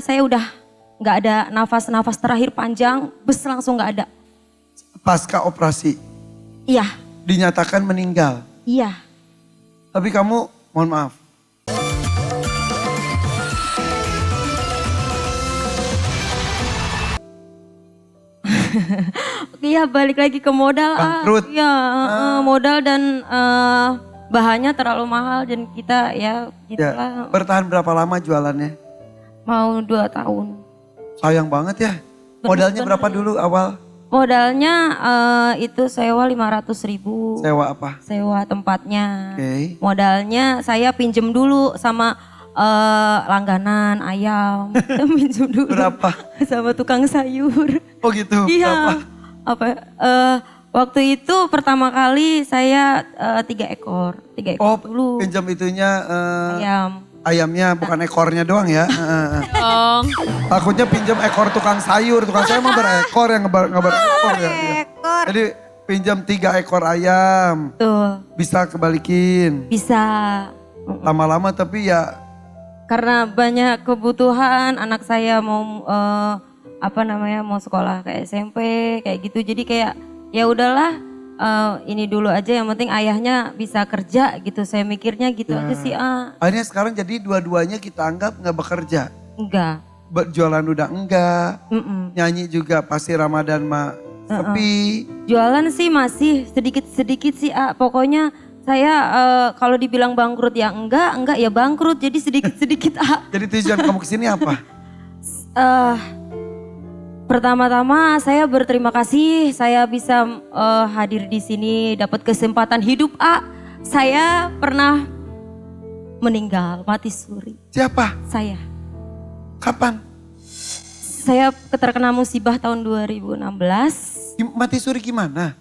Saya udah nggak ada nafas terakhir panjang, bus langsung nggak ada. Pasca operasi Iya, dinyatakan meninggal. iya. Tapi kamu, mohon maaf, Iya, balik lagi ke modal. Bangkrut. Iya, modal dan bahannya terlalu mahal dan kita ya gitulah. bertahan berapa lama jualannya? Mau 2 tahun. Sayang banget ya. Modalnya berapa dulu awal? Modalnya itu sewa 500.000. Sewa apa? Sewa tempatnya. Oke. Modalnya saya pinjem dulu sama langganan ayam. Kita pinjem dulu. Berapa? Sama tukang sayur. Oh gitu, Iya. berapa? Waktu itu pertama kali saya 3 ekor. 3 ekor Oh dulu. pinjam itunya Ayam. ayamnya bukan ekornya doang ya. Dong. Takutnya pinjam ekor tukang sayur emang berekor yang berekor ya. Ekor. Jadi pinjam 3 ekor ayam, Tuh, bisa kebalikin. bisa. Lama-lama tapi ya Karena banyak kebutuhan, anak saya mau mau sekolah kayak SMP kayak gitu. Jadi kayak ya udahlah ini dulu aja, yang penting ayahnya bisa kerja gitu. Saya mikirnya gitu aja sih. akhirnya sekarang jadi dua-duanya kita anggap nggak bekerja. Enggak. Jualan udah enggak, Mm-mm. nyanyi juga pasti Ramadan mah sepi. Jualan sih masih sedikit-sedikit sih. Pokoknya saya kalau dibilang bangkrut ya enggak ya bangkrut. Jadi sedikit-sedikit. Jadi tujuan kamu kesini apa? Pertama-tama saya berterima kasih saya bisa hadir di sini, dapat kesempatan hidup. Saya pernah meninggal, mati suri. Siapa? Saya Kapan? terkena musibah tahun 2016. Mati suri gimana?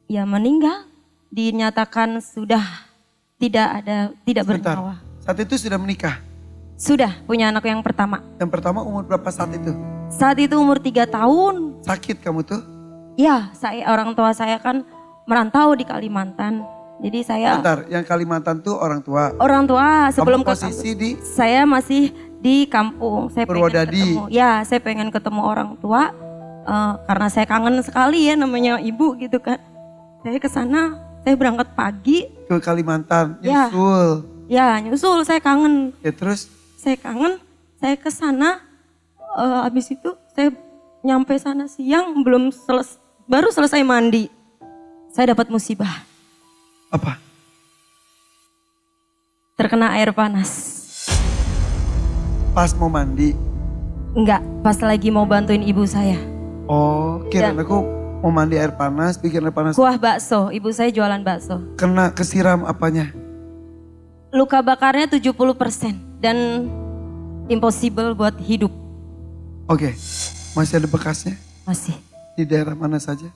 Ya meninggal, dinyatakan sudah tidak Sebentar. bernyawa. Saat itu sudah menikah. Sudah punya anak yang pertama. Yang pertama umur berapa saat itu? Saat itu umur 3 tahun. Sakit kamu tuh? Ya, orang tua saya kan merantau di Kalimantan. Jadi saya Bentar, yang Kalimantan tuh orang tua. orang tua sebelum Kamu ke posisi di saya masih di kampung. Saya pengen Purwodadi. ketemu. Ya, saya pengen ketemu orang tua karena saya kangen sekali ya namanya ibu gitu kan. Saya ke sana, saya berangkat pagi. ke Kalimantan, Ya. nyusul. Ya, nyusul saya kangen. Ya terus Saya kangen, saya ke sana. Habis itu saya nyampe sana siang baru selesai mandi. Saya dapat musibah, apa? terkena air panas. Pas mau mandi. Enggak, pas lagi mau bantuin ibu saya. Oh, kirain aku mau mandi air panas, bikin air panas. Kuah bakso, ibu saya jualan bakso. Kena kesiram apanya? Luka bakarnya 70% dan impossible buat hidup. Oke, masih ada bekasnya? Masih. Di daerah mana saja?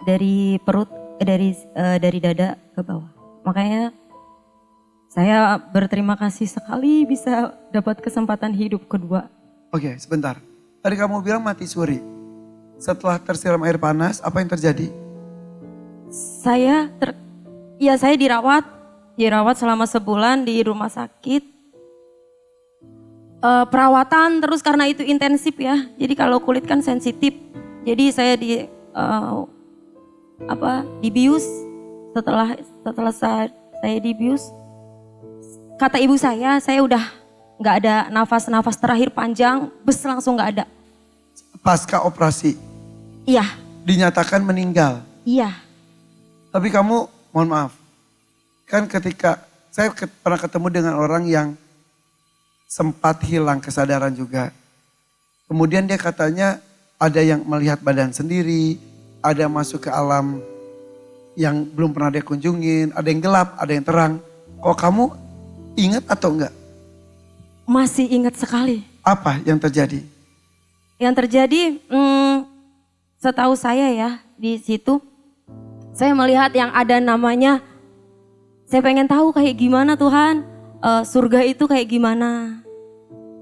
Dari perut, dari dada ke bawah. Makanya saya berterima kasih sekali bisa dapat kesempatan hidup kedua. Oke, sebentar. Tadi kamu bilang mati suri. Setelah tersiram air panas, apa yang terjadi? Saya dirawat selama sebulan di rumah sakit. Perawatan terus karena itu intensif ya. Jadi kalau kulit kan sensitif. Jadi saya dibius. Setelah saya dibius, kata ibu saya udah nggak ada nafas terakhir panjang, bus langsung nggak ada. Pasca operasi Iya, dinyatakan meninggal. iya. Tapi kamu, mohon maaf, kan ketika saya pernah ketemu dengan orang yang sempat hilang kesadaran juga. Kemudian dia katanya ada yang melihat badan sendiri, ada masuk ke alam yang belum pernah dia kunjungin, ada yang gelap, ada yang terang. Kok kamu ingat atau enggak? Masih ingat sekali. Apa yang terjadi? Yang terjadi, setahu saya ya di situ, saya melihat yang ada namanya, saya pengen tahu kayak gimana Tuhan, surga itu kayak gimana.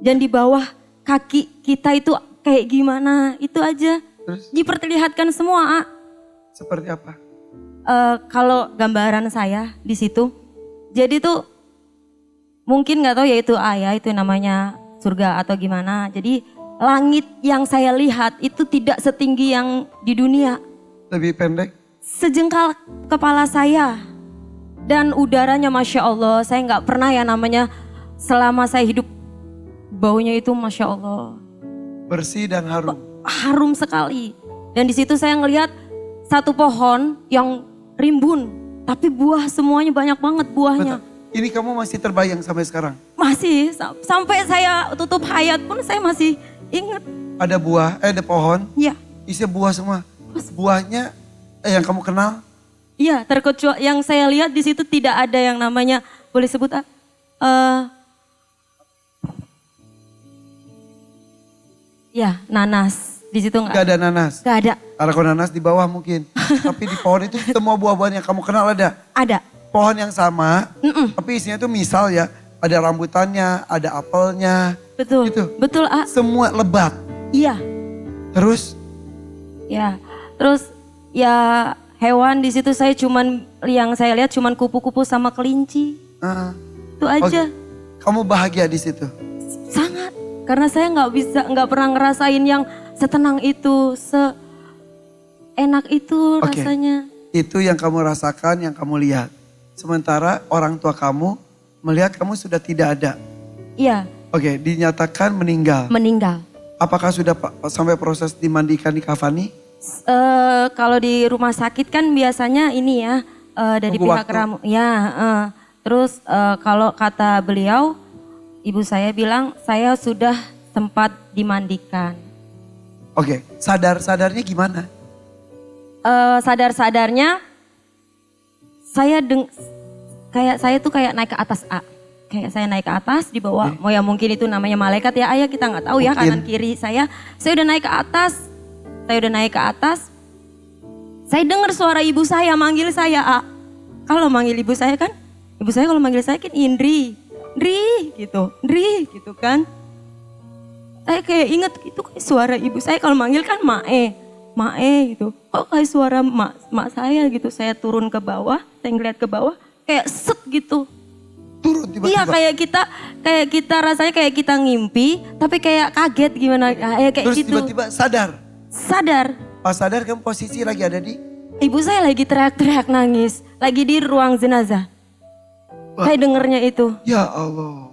Dan di bawah kaki kita itu kayak gimana, itu aja. Terus Diperlihatkan semua. seperti apa? Kalau gambaran saya di situ, jadi tuh mungkin nggak tahu ya itu ya itu namanya surga atau gimana. Jadi langit yang saya lihat itu tidak setinggi yang di dunia. Lebih pendek? Sejengkal kepala saya. Dan udaranya Masya Allah, saya nggak pernah ya namanya selama saya hidup baunya itu Masya Allah. Bersih dan harum. Harum sekali. Dan di situ saya ngelihat satu pohon yang rimbun. Tapi buah semuanya banyak banget buahnya. Bentar. Ini kamu masih terbayang sampai sekarang? Masih, sampai saya tutup hayat pun saya masih ingat. Ada buah, ada pohon, Iya, isinya buah semua. Buahnya yang kamu kenal? iya, terkecuali yang saya lihat di situ tidak ada yang namanya, boleh sebut ya, nanas. Di situ Gak ada nanas? Gak ada. Ada kok nanas di bawah mungkin. Tapi di pohon itu semua buah-buahan yang kamu kenal ada? Ada. Pohon yang sama, tapi isinya itu misal ya, ada rambutannya, ada apelnya. Betul, Gitu. betul Semua lebat. Iya, Terus? ya. Terus ya hewan di situ yang saya lihat cuman kupu-kupu sama kelinci. Itu aja. Kamu bahagia di situ? Sangat. Karena saya nggak pernah ngerasain yang setenang itu, seenak itu Oke. rasanya. Itu yang kamu rasakan, yang kamu lihat. Sementara orang tua kamu melihat kamu sudah tidak ada. Iya, Oke, dinyatakan meninggal. meninggal. Apakah sudah sampai proses dimandikan di kafani? Kalau di rumah sakit kan biasanya ini ya dari Tunggu pihak waktu. ramu. Ya, terus kalau kata beliau, ibu saya bilang saya sudah sempat dimandikan. Oke, sadar-sadarnya gimana? Sadar-sadarnya saya kayak naik ke atas kayak saya naik ke atas di bawah. Mau ya mungkin itu namanya malaikat ya ayah, kita nggak tahu ya Mungkin. kanan kiri saya udah naik ke atas. Saya dengar suara ibu saya manggil saya Kalau manggil ibu saya kan, ibu saya kalau manggil saya kan Indri gitu kan. Saya kayak inget itu kayak suara ibu saya kalau manggil kan Mae gitu. Kok kayak suara mak saya gitu. Saya turun ke bawah, saya ngeliat ke bawah kayak set gitu. Turun tiba-tiba? Iya kayak kita rasanya kayak kita ngimpi tapi kayak kaget gimana kayak Terus gitu. tiba-tiba sadar? Sadar. Pas sadar kamu posisi lagi ada di? Ibu saya lagi teriak-teriak nangis, lagi di ruang jenazah. Wah. Saya dengernya itu. Ya Allah.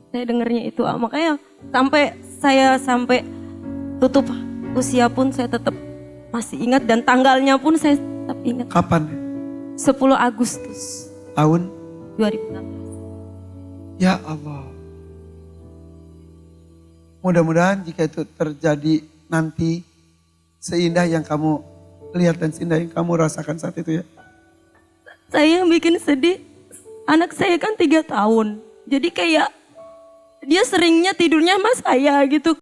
Saya dengernya itu. Makanya sampai tutup usia pun saya tetap masih ingat dan tanggalnya pun saya tetap ingat. Kapan? 10 Agustus Tahun? 2016. Ya Allah. Mudah-mudahan jika itu terjadi nanti seindah yang kamu lihat dan seindah yang kamu rasakan saat itu ya. Saya yang bikin sedih, anak saya kan 3 tahun. Jadi kayak dia seringnya tidurnya sama saya gitu.